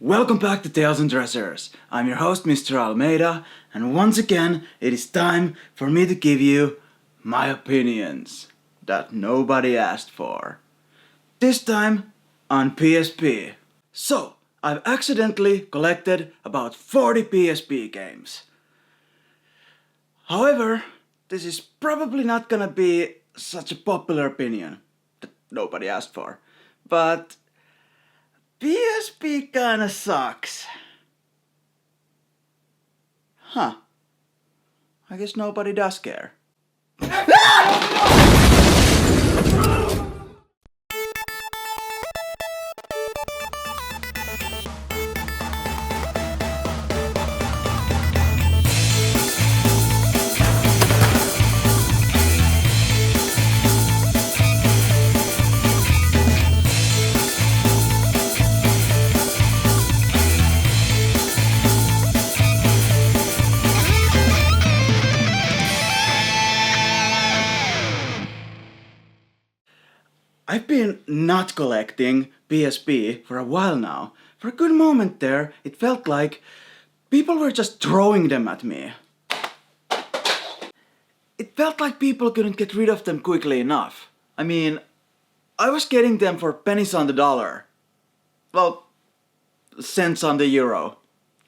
Welcome back to Tales and Dressers. I'm your host Mr. Almeida, and once again it is time for me to give you my opinions that nobody asked for. This time on PSP. So, I've accidentally collected about 40 PSP games. However, this is probably not gonna be such a popular opinion that nobody asked for, but PSP kinda sucks. Huh. I guess nobody does care. I've been not collecting PSP for a while now. For a good moment there, it felt like people were just throwing them at me. It felt like people couldn't get rid of them quickly enough. I mean, I was getting them for pennies on the dollar. Well, cents on the euro.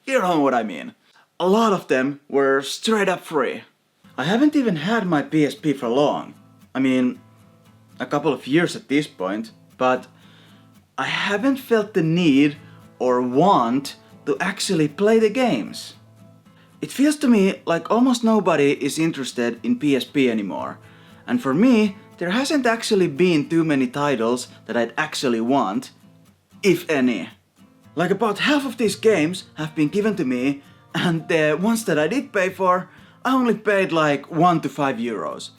You know what I mean. A lot of them were straight up free. I haven't even had my PSP for long. I mean, a couple of years at this point, but I haven't felt the need or want to actually play the games. It feels to me like almost nobody is interested in PSP anymore, and for me, there hasn't actually been too many titles that I'd actually want, if any. Like about half of these games have been given to me, and the ones that I did pay for, I only paid like 1 to 5 euros.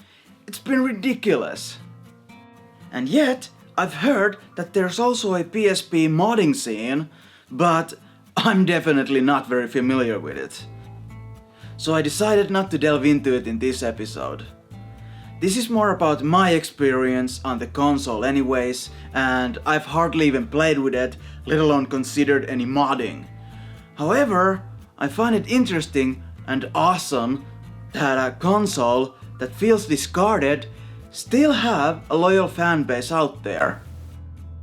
It's been ridiculous. And yet, I've heard that there's also a PSP modding scene, but I'm definitely not very familiar with it. So I decided not to delve into it in this episode. This is more about my experience on the console anyways, and I've hardly even played with it, let alone considered any modding. However, I find it interesting and awesome that a console that feels discarded still have a loyal fanbase out there.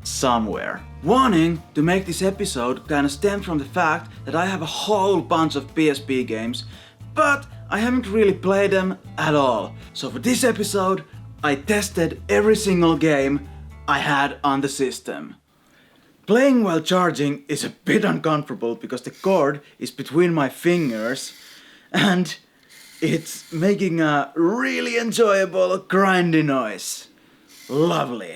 Somewhere. Wanting to make this episode kinda stemmed from the fact that I have a whole bunch of PSP games, but I haven't really played them at all. So for this episode, I tested every single game I had on the system. Playing while charging is a bit uncomfortable because the cord is between my fingers and it's making a really enjoyable grindy noise. Lovely.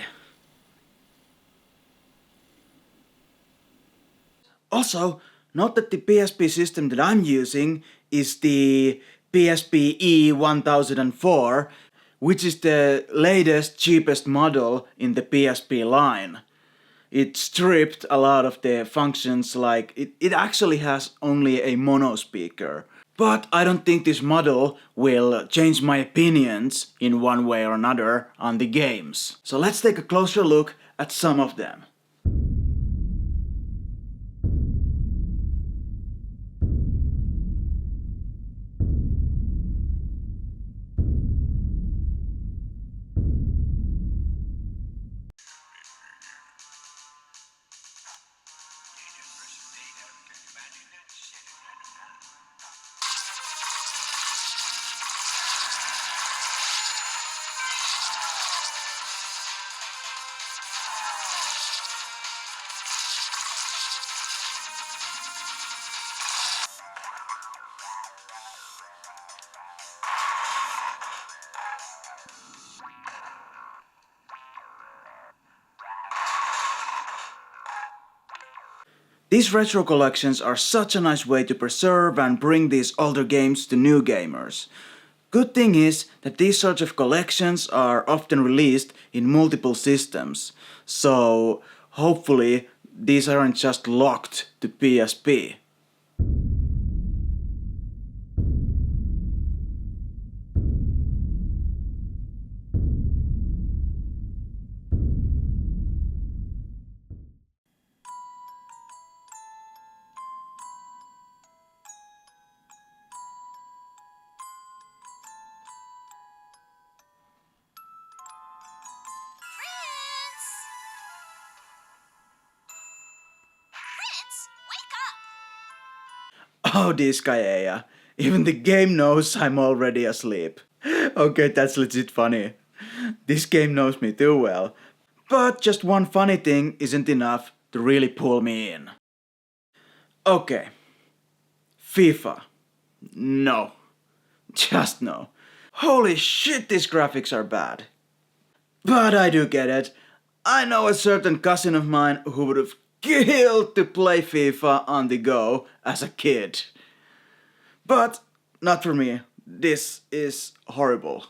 Also, note that the PSP system that I'm using is the PSP E1004, which is the latest, cheapest model in the PSP line. It stripped a lot of the functions, like it actually has only a mono speaker. But I don't think this model will change my opinions in one way or another on the games. So let's take a closer look at some of them. These retro collections are such a nice way to preserve and bring these older games to new gamers. Good thing is that these sorts of collections are often released in multiple systems, so hopefully these aren't just locked to PSP. Oh, this guy, even the game knows I'm already asleep. Okay, that's legit funny. This game knows me too well. But just one funny thing isn't enough to really pull me in. Okay. FIFA. No. Just no. Holy shit, these graphics are bad. But I do get it. I know a certain cousin of mine who would have killed to play FIFA on the go as a kid. But not for me. This is horrible.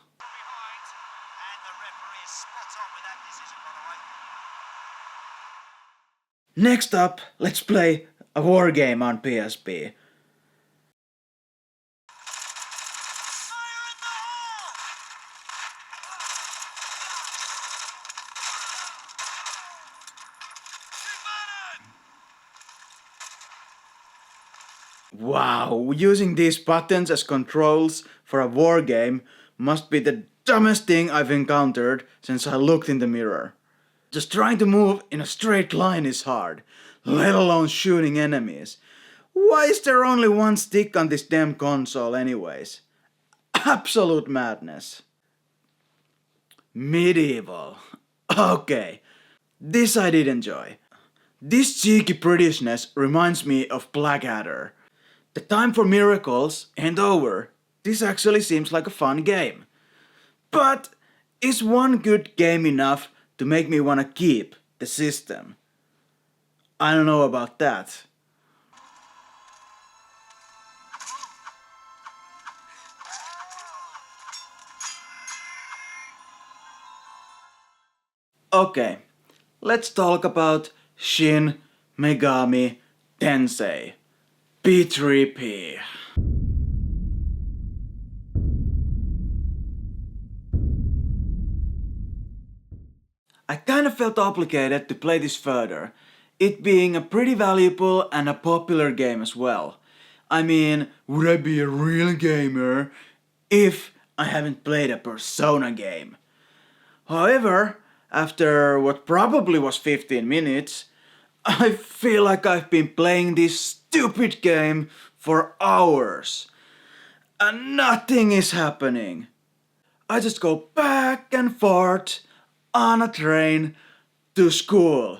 Next up, let's play a war game on PSP. Wow, using these buttons as controls for a war game must be the dumbest thing I've encountered since I looked in the mirror. Just trying to move in a straight line is hard, let alone shooting enemies. Why is there only one stick on this damn console anyways? Absolute madness. Medieval. Okay, this I did enjoy. This cheeky Britishness reminds me of Blackadder. The time for miracles ain't over. This actually seems like a fun game. But is one good game enough to make me wanna keep the system? I don't know about that. Okay, let's talk about Shin Megami Tensei P3P. I kind of felt obligated to play this further, it being a pretty valuable and a popular game as well. I mean, would I be a real gamer if I haven't played a Persona game? However, after what probably was 15 minutes, I feel like I've been playing this stupid game for hours. And nothing is happening. I just go back and forth on a train to school.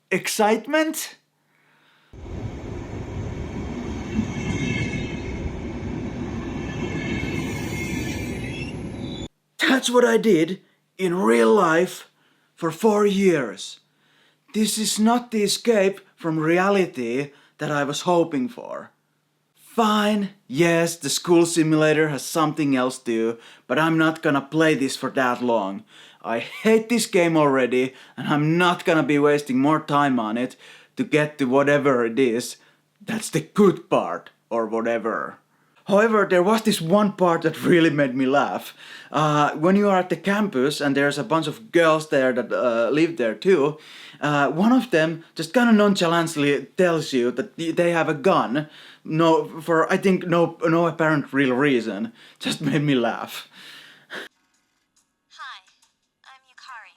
Excitement? That's what I did in real life for 4 years. This is not the escape from reality that I was hoping for. Fine, yes, the school simulator has something else too, but I'm not gonna play this for that long. I hate this game already, and I'm not gonna be wasting more time on it to get to whatever it is. That's the good part, or whatever. However, there was this one part that really made me laugh. When you are at the campus and there's a bunch of girls there that live there too, one of them just kind of nonchalantly tells you that they have a gun. I think no apparent real reason. Just made me laugh. Hi, I'm Yukari.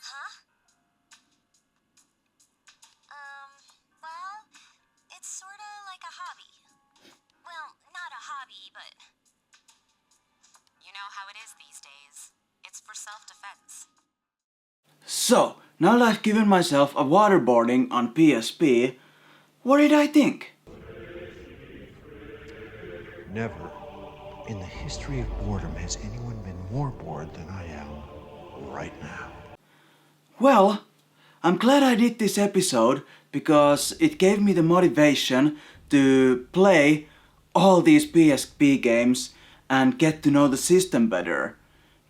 Huh? Well, it's sorta like a hobby. Well, not a hobby, but you know how it is these days. It's for self-defense. So, now that I've given myself a waterboarding on PSP, what did I think? Never in the history of boredom has anyone been more bored than I am right now. Well, I'm glad I did this episode because it gave me the motivation to play all these PSP games and get to know the system better,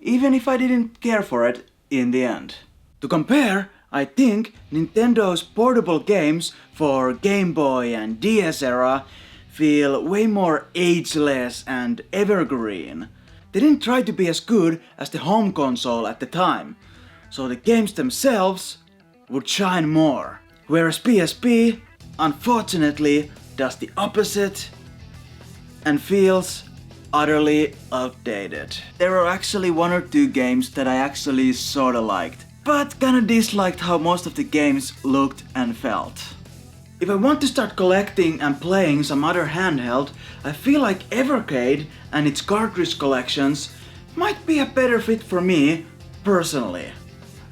even if I didn't care for it in the end. To compare, I think Nintendo's portable games for Game Boy and DS era feel way more ageless and evergreen. They didn't try to be as good as the home console at the time, so the games themselves would shine more. Whereas PSP, unfortunately, does the opposite and feels utterly outdated. There are actually one or two games that I actually sorta liked, but kinda disliked how most of the games looked and felt. If I want to start collecting and playing some other handheld, I feel like Evercade and its cartridge collections might be a better fit for me, personally.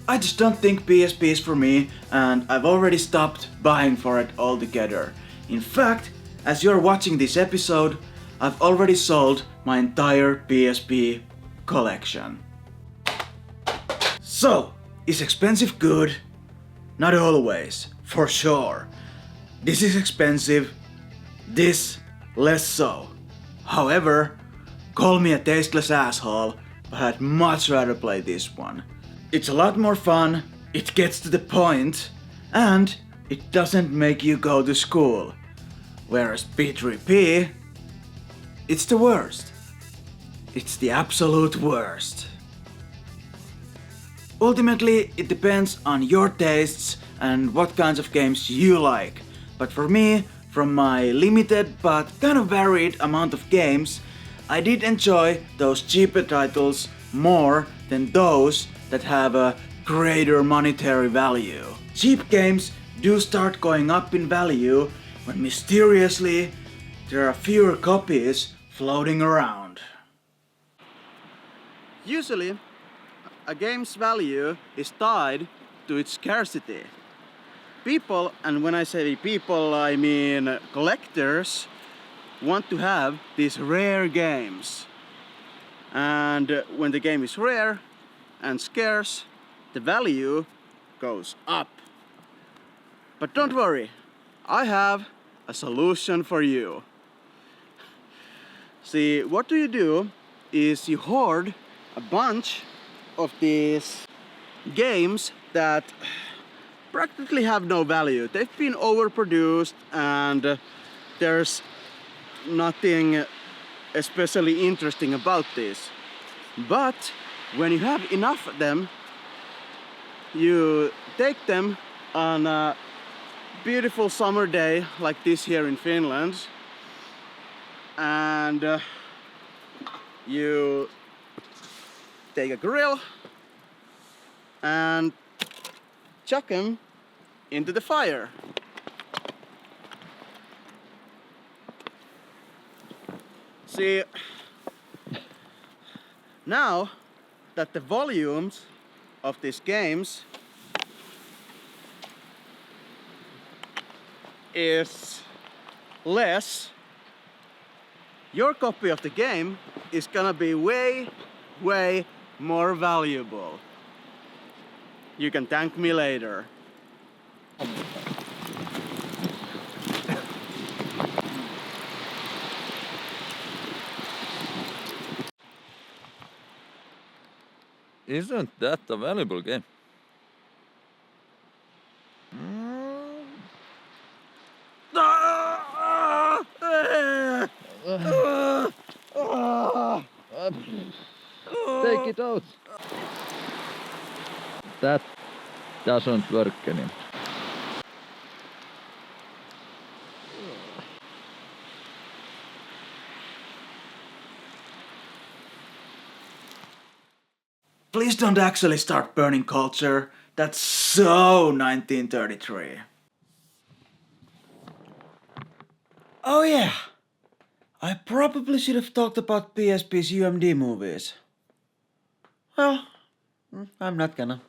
I just don't think PSP is for me, and I've already stopped buying for it altogether. In fact, as you're watching this episode, I've already sold my entire PSP collection. So, is expensive good? Not always, for sure. This is expensive, this less so. However, call me a tasteless asshole, but I'd much rather play this one. It's a lot more fun, it gets to the point, and it doesn't make you go to school. Whereas P3P, it's the worst. It's the absolute worst. Ultimately, it depends on your tastes and what kinds of games you like. But for me, from my limited but kind of varied amount of games, I did enjoy those cheaper titles more than those that have a greater monetary value. Cheap games do start going up in value when mysteriously there are fewer copies floating around. Usually, a game's value is tied to its scarcity. People, and when I say people I mean collectors, want to have these rare games. And when the game is rare and scarce, the value goes up. But don't worry, I have a solution for you. See, what you do is you hoard a bunch of these games that practically have no value. They've been overproduced and there's nothing especially interesting about this. But when you have enough of them, you take them on a beautiful summer day like this here in Finland, and you take a grill and chuck them into the fire. See, now that the volumes of these games is less, your copy of the game is gonna be way more valuable. You can thank me later. Isn't that a valuable game? Take it out. That doesn't work anymore. Please don't actually start burning culture. That's so 1933. Oh yeah, I probably should have talked about PSP's UMD movies. Well, I'm not gonna.